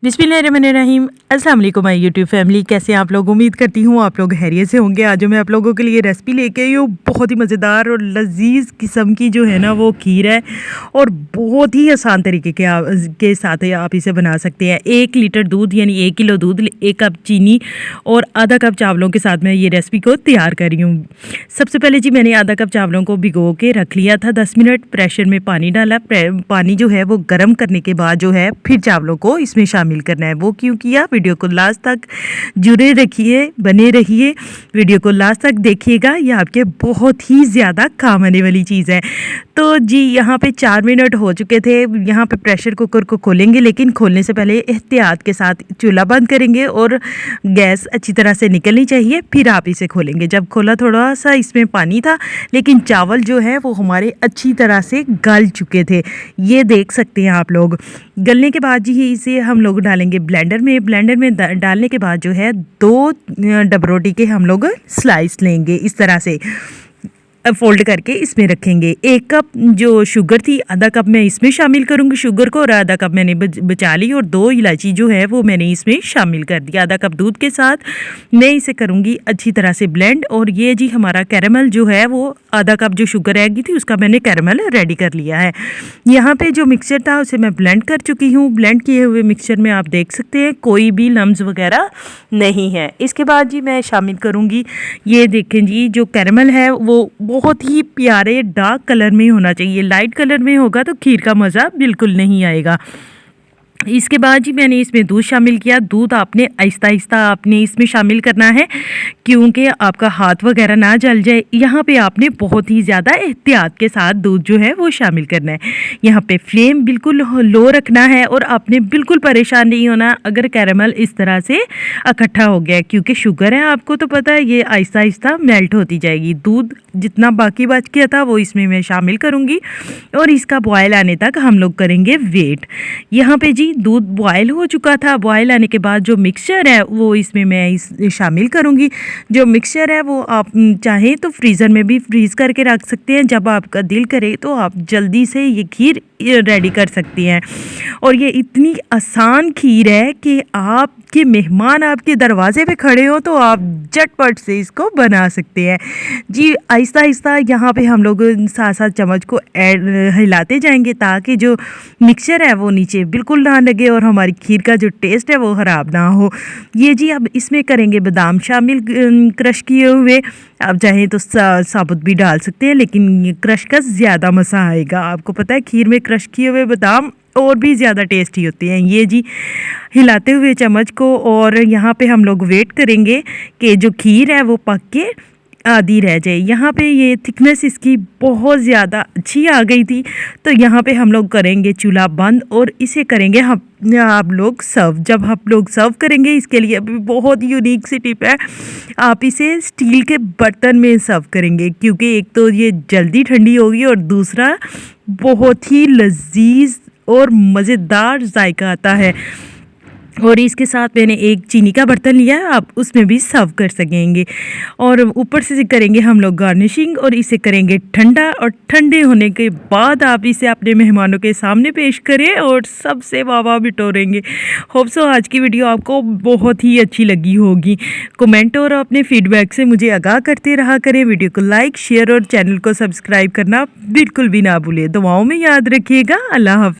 बिस्मिल्लाहिर्रहमानिर्रहीम। अस्सलाम वालेकुम माय यूट्यूब फैमिली, कैसे हैं आप लोग। उम्मीद करती हूँ आप लोग खैरियत से होंगे। आज मैं आप लोगों के लिए रेसिपी लेके आई हूँ, बहुत ही मज़ेदार और लजीज किस्म की जो है ना वो खीर है और बहुत ही आसान तरीके के साथ आप इसे बना सकते हैं। 1 लीटर दूध यानी 1 किलो दूध, 1 कप चीनी और आधा कप चावलों के साथ मैं ये रेसिपी को तैयार कर रही हूँ। सबसे पहले जी मैंने आधा कप चावलों को भिगो के रख लिया था 10 मिनट। प्रेशर में पानी डाला, पानी जो है वो गर्म करने के बाद जो है फिर चावलों को इसमें शामिल करना है। वो क्यों किया, वीडियो को लास्ट तक जुड़े रखिए, बने रहिए, वीडियो को लास्ट तक देखिएगा, ये आपके बहुत ही ज़्यादा काम आने वाली चीज़ है। तो जी यहाँ पे 4 मिनट हो चुके थे। यहाँ पे प्रेशर कुकर को खोलेंगे, लेकिन खोलने से पहले एहतियात के साथ चूल्हा बंद करेंगे और गैस अच्छी तरह से निकलनी चाहिए, फिर आप इसे खोलेंगे। जब खोला थोड़ा सा इसमें पानी था, लेकिन चावल जो है वो हमारे अच्छी तरह से गल चुके थे, ये देख सकते हैं आप लोग। गलने के बाद जी इसे हम लोग डालेंगे ब्लेंडर में। ब्लेंडर में डालने के बाद जो है 2 डब रोटी के हम लोग स्लाइस लेंगे, इस तरह से फोल्ड करके इसमें रखेंगे। 1 कप जो शुगर थी, आधा कप मैं इसमें शामिल करूंगी शुगर को, और आधा कप मैंने बचा ली, और 2 इलायची जो है वो मैंने इसमें शामिल कर दिया। आधा कप दूध के साथ मैं इसे करूंगी अच्छी तरह से ब्लेंड। और ये जी हमारा कैरेमल जो है वो आधा कप जो शुगर रह गई थी उसका मैंने कैरेमल रेडी कर लिया है। यहाँ पे जो मिक्सचर था उसे मैं ब्लेंड कर चुकी हूँ। ब्लेंड किए हुए मिक्सचर में आप देख सकते हैं कोई भी लम्स वगैरह नहीं है। इसके बाद जी मैं शामिल करूँगी, ये देखें जी जो कैरेमल है वो बहुत ही प्यारे डार्क कलर में होना चाहिए। लाइट कलर में होगा तो खीर का मज़ा बिल्कुल नहीं आएगा। इसके बाद जी मैंने इसमें दूध शामिल किया। दूध आपने आहिस्ता आहिस्ता आपने इसमें शामिल करना है, क्योंकि आपका हाथ वगैरह ना जल जाए। यहाँ पे आपने बहुत ही ज़्यादा एहतियात के साथ दूध जो है वो शामिल करना है। यहाँ पे फ्लेम बिल्कुल लो रखना है और आपने बिल्कुल परेशान नहीं होना अगर कैरेमल इस तरह से इकट्ठा हो गया, क्योंकि शुगर है, आपको तो पता है, ये आहिस्ता आहिस्ता मेल्ट होती जाएगी। दूध जितना बाकी बच गया था वो इसमें मैं शामिल करूँगी और इसका बॉयल आने तक हम लोग करेंगे वेट। यहाँ पे जी दूध बॉयल हो चुका था। बॉयल आने के बाद जो मिक्सचर है वो इसमें मैं शामिल करूँगी। जो मिक्सचर है वो आप चाहें तो फ्रीज़र में भी फ्रीज़ करके रख सकते हैं, जब आपका दिल करे तो आप जल्दी से ये खीर रेडी कर सकती हैं। और ये इतनी आसान खीर है कि आपके मेहमान आपके दरवाजे पे खड़े हो तो आप झटपट से इसको बना सकते हैं। जी आहिस्ता आहिस्ता यहाँ पे हम लोग साथ साथ चम्मच को हिलाते जाएंगे ताकि जो मिक्सचर है वो नीचे बिल्कुल ना लगे और हमारी खीर का जो टेस्ट है वो ख़राब ना हो। ये जी अब इसमें करेंगे बादाम शामिल क्रश किए हुए। आप चाहें तो साबुत भी डाल सकते हैं, लेकिन क्रश का ज़्यादा मज़ा आएगा। आपको पता है खीर में क्रश किए हुए बादाम और भी ज़्यादा टेस्टी होते हैं। ये जी हिलाते हुए चम्मच को, और यहाँ पे हम लोग वेट करेंगे कि जो खीर है वो पक के आधी रह जाए। यहाँ पे ये थिकनेस इसकी बहुत ज़्यादा अच्छी आ गई थी, तो यहाँ पे हम लोग करेंगे चूल्हा बंद और इसे करेंगे आप लोग सर्व। जब आप लोग सर्व करेंगे, इसके लिए अभी बहुत यूनिक सी टिप है, आप इसे स्टील के बर्तन में सर्व करेंगे, क्योंकि एक तो ये जल्दी ठंडी होगी और दूसरा बहुत ही लजीज और मज़ेदार जायका आता है। और इसके साथ मैंने एक चीनी का बर्तन लिया है, आप उसमें भी सर्व कर सकेंगे। और ऊपर से करेंगे हम लोग गार्निशिंग और इसे करेंगे ठंडा, और ठंडे होने के बाद आप इसे अपने मेहमानों के सामने पेश करें और सबसे वाह बिटोरेंगे। होप सो आज की वीडियो आपको बहुत ही अच्छी लगी होगी। कमेंट और अपने फीडबैक से मुझे आगाह करते रहा करें। वीडियो को लाइक, शेयर और चैनल को सब्सक्राइब करना बिल्कुल भी ना भूलें। दुआओं में याद रखिएगा। अल्लाह हाफ़िज़।